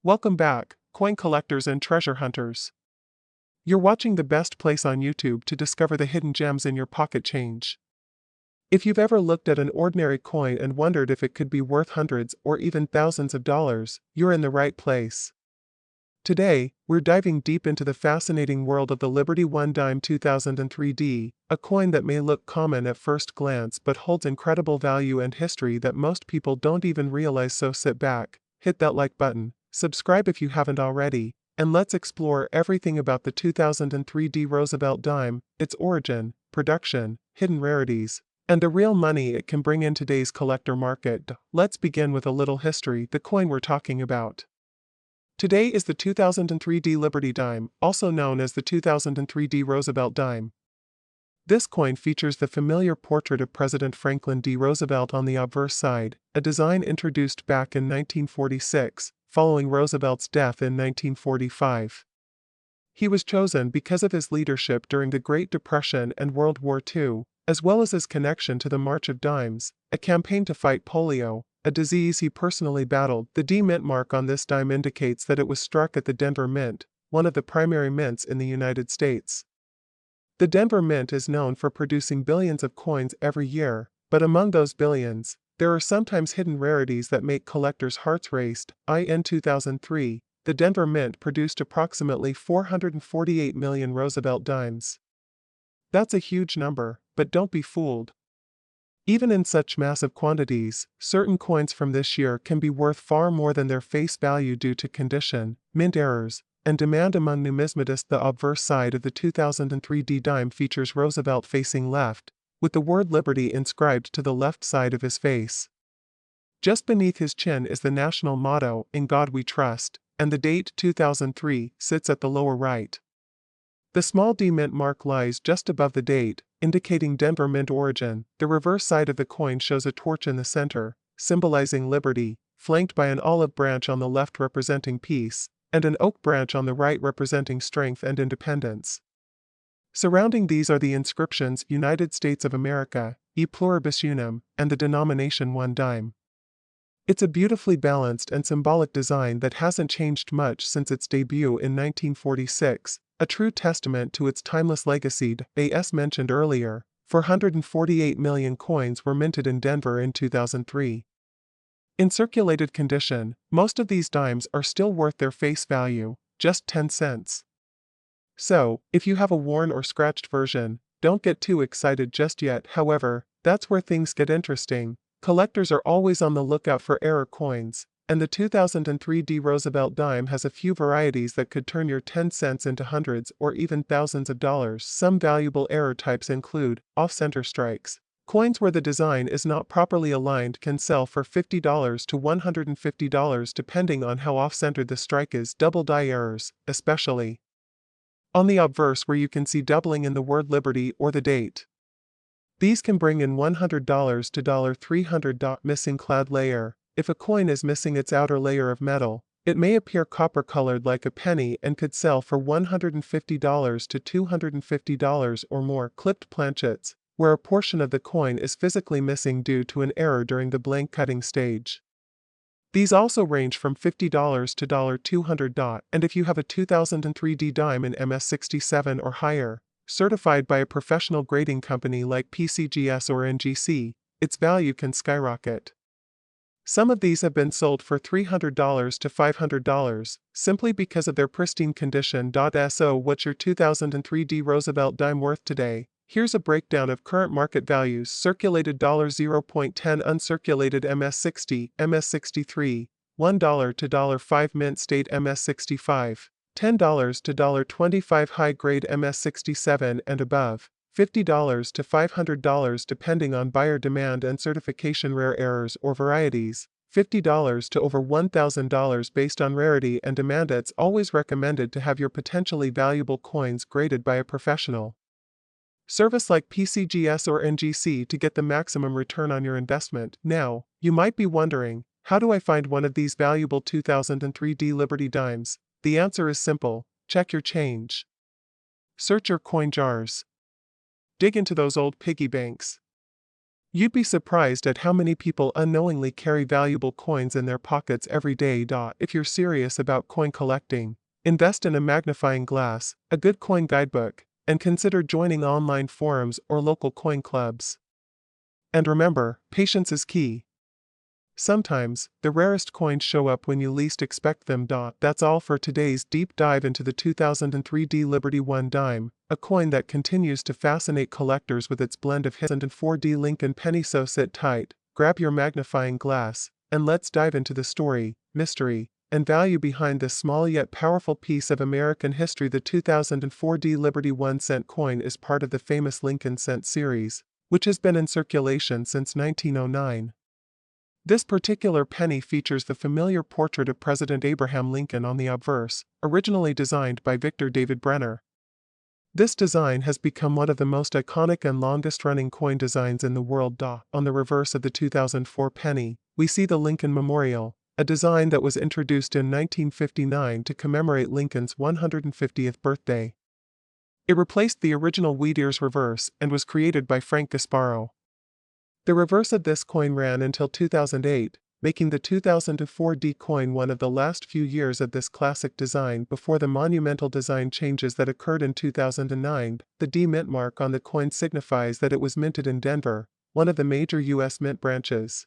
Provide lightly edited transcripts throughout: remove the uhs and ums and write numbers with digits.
Welcome back, coin collectors and treasure hunters. You're watching the best place on YouTube to discover the hidden gems in your pocket change. If you've ever looked at an ordinary coin and wondered if it could be worth hundreds or even thousands of dollars, you're in the right place. Today, we're diving deep into the fascinating world of the Liberty One Dime 2003D, a coin that may look common at first glance but holds incredible value and history that most people don't even realize. So sit back, hit that like button, subscribe if you haven't already, and let's explore everything about the 2003D Roosevelt dime, its origin, production, hidden rarities, and the real money it can bring in today's collector market. Let's begin with a little history. The coin we're talking about today is the 2003D Liberty Dime, also known as the 2003D Roosevelt Dime. This coin features the familiar portrait of President Franklin D. Roosevelt on the obverse side, a design introduced back in 1946, following Roosevelt's death in 1945. He was chosen because of his leadership during the Great Depression and World War II, as well as his connection to the March of Dimes, a campaign to fight polio, a disease he personally battled. The D Mint mark on this dime indicates that it was struck at the Denver Mint, one of the primary mints in the United States. The Denver Mint is known for producing billions of coins every year, but among those billions, there are sometimes hidden rarities that make collectors' hearts race. In 2003, the Denver Mint produced approximately 448 million Roosevelt dimes. That's a huge number, but don't be fooled. Even in such massive quantities, certain coins from this year can be worth far more than their face value due to condition, mint errors, and demand among numismatists. The obverse side of the 2003D dime features Roosevelt facing left, with the word Liberty inscribed to the left side of his face. Just beneath his chin is the national motto, "In God We Trust," and the date 2003 sits at the lower right. The small D Mint mark lies just above the date, indicating Denver Mint origin. The reverse side of the coin shows a torch in the center, symbolizing liberty, flanked by an olive branch on the left representing peace, and an oak branch on the right representing strength and independence. Surrounding these are the inscriptions United States of America, E Pluribus Unum, and the denomination 1 dime. It's a beautifully balanced and symbolic design that hasn't changed much since its debut in 1946, a true testament to its timeless legacy. As mentioned earlier, 448 million coins were minted in Denver in 2003. In circulated condition, most of these dimes are still worth their face value, just 10 cents. So, if you have a worn or scratched version, don't get too excited just yet. However, that's where things get interesting. Collectors are always on the lookout for error coins, and the 2003D Roosevelt dime has a few varieties that could turn your 10 cents into hundreds or even thousands of dollars. Some valuable error types include off-center strikes. Coins where the design is not properly aligned can sell for $50 to $150 depending on how off-centered the strike is. Double die errors, especially on the obverse where you can see doubling in the word Liberty or the date. These can bring in $100 to $300. Missing clad layer. If a coin is missing its outer layer of metal, it may appear copper-colored like a penny and could sell for $150 to $250 or more. Clipped planchets, where a portion of the coin is physically missing due to an error during the blank cutting stage. These also range from $50 to $200. And if you have a 2003D dime in MS67 or higher, certified by a professional grading company like PCGS or NGC, its value can skyrocket. Some of these have been sold for $300 to $500, simply because of their pristine condition. So what's your 2003D Roosevelt dime worth today? Here's a breakdown of current market values. Circulated $0.10, uncirculated MS60, MS63, $1 to $5 mint state MS65. $10 to $25 high-grade MS67 and above, $50 to $500 depending on buyer demand and certification. Rare errors or varieties, $50 to over $1,000 based on rarity and demand. It's always recommended to have your potentially valuable coins graded by a professional service like PCGS or NGC to get the maximum return on your investment. Now, you might be wondering, how do I find one of these valuable 2003D Liberty dimes? The answer is simple: check your change. Search your coin jars. Dig into those old piggy banks. You'd be surprised at how many people unknowingly carry valuable coins in their pockets every day. If you're serious about coin collecting, invest in a magnifying glass, a good coin guidebook, and consider joining online forums or local coin clubs. And remember, patience is key. Sometimes, the rarest coins show up when you least expect them. That's all for today's deep dive into the 2003 Liberty 1 dime, a coin that continues to fascinate collectors with its blend of 2004 Lincoln penny. So sit tight, grab your magnifying glass, and let's dive into the story, mystery, and value behind this small yet powerful piece of American history. The 2004 Liberty 1 cent coin is part of the famous Lincoln cent series, which has been in circulation since 1909. This particular penny features the familiar portrait of President Abraham Lincoln on the obverse, originally designed by Victor David Brenner. This design has become one of the most iconic and longest-running coin designs in the world. On the reverse of the 2004 penny, we see the Lincoln Memorial, a design that was introduced in 1959 to commemorate Lincoln's 150th birthday. It replaced the original Wheat Ears reverse and was created by Frank Gasparo. The reverse of this coin ran until 2008, making the 2004 coin one of the last few years of this classic design before the monumental design changes that occurred in 2009. The D mint mark on the coin signifies that it was minted in Denver, one of the major U.S. mint branches.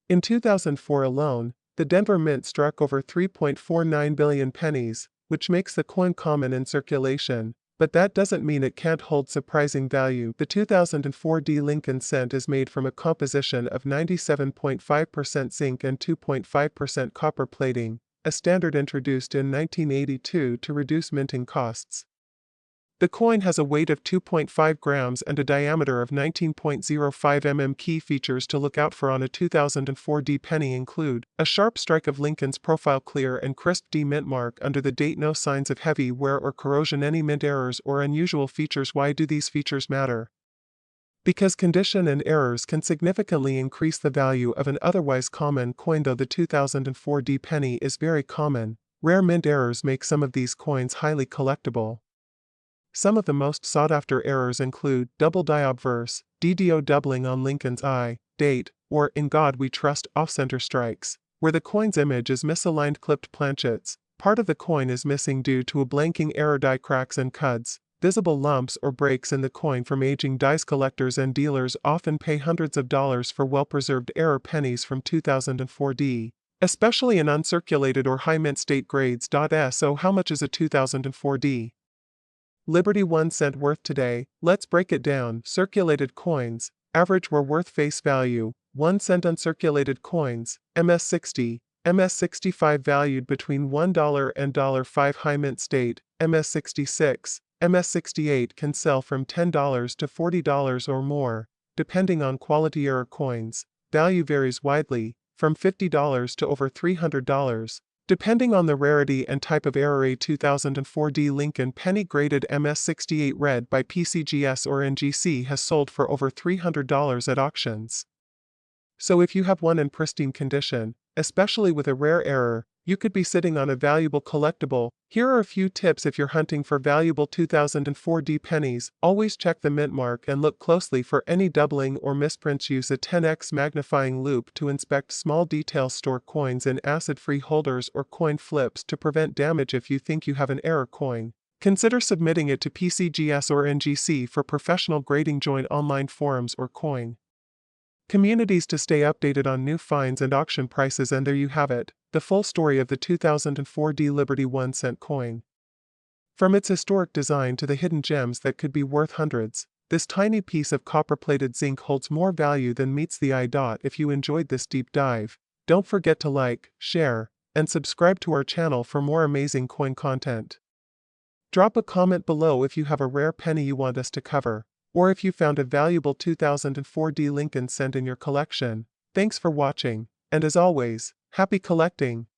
In 2004 alone, the Denver Mint struck over 3.49 billion pennies, which makes the coin common in circulation. But that doesn't mean it can't hold surprising value. The 2004 Lincoln cent is made from a composition of 97.5% zinc and 2.5% copper plating, a standard introduced in 1982 to reduce minting costs. The coin has a weight of 2.5 grams and a diameter of 19.05 mm. Key features to look out for on a 2004 penny include a sharp strike of Lincoln's profile, clear and crisp D mint mark under the date, no signs of heavy wear or corrosion, any mint errors or unusual features. Why do these features matter? Because condition and errors can significantly increase the value of an otherwise common coin. Though the 2004 penny is very common, rare mint errors make some of these coins highly collectible. Some of the most sought-after errors include double die obverse, DDO doubling on Lincoln's I, date, or in God we trust off-center strikes, where the coin's image is misaligned, clipped planchets, part of the coin is missing due to a blanking error, die cracks and cuts, visible lumps or breaks in the coin from aging dies. Collectors and dealers often pay hundreds of dollars for well-preserved error pennies from 2004, especially in uncirculated or high mint state grades. So how much is a 2004 Liberty 1 cent worth today? Let's break it down. Circulated coins, average were worth face value, 1 cent. Uncirculated coins, MS60, MS65 valued between $1 and $5. High mint state, MS66, MS68 can sell from $10 to $40 or more, depending on quality. Error coins, value varies widely, from $50 to over $300. Depending on the rarity and type of error. A 2004 Lincoln penny graded MS68 read by PCGS or NGC has sold for over $300 at auctions. So if you have one in pristine condition, especially with a rare error, you could be sitting on a valuable collectible. Here are a few tips if you're hunting for valuable 2004 pennies. Always check the mint mark and look closely for any doubling or misprints. Use a 10x magnifying loupe to inspect small details. Store coins in acid-free holders or coin flips to prevent damage. If you think you have an error coin, consider submitting it to PCGS or NGC for professional grading. Join online forums or coin communities to stay updated on new finds and auction prices. And there you have it, the full story of the 2004 Liberty 1 cent coin. From its historic design to the hidden gems that could be worth hundreds, this tiny piece of copper-plated zinc holds more value than meets the eye. If you enjoyed this deep dive, don't forget to like, share, and subscribe to our channel for more amazing coin content. Drop a comment below if you have a rare penny you want us to cover, or if you found a valuable 2004 Lincoln cent in your collection. Thanks for watching, and as always, happy collecting!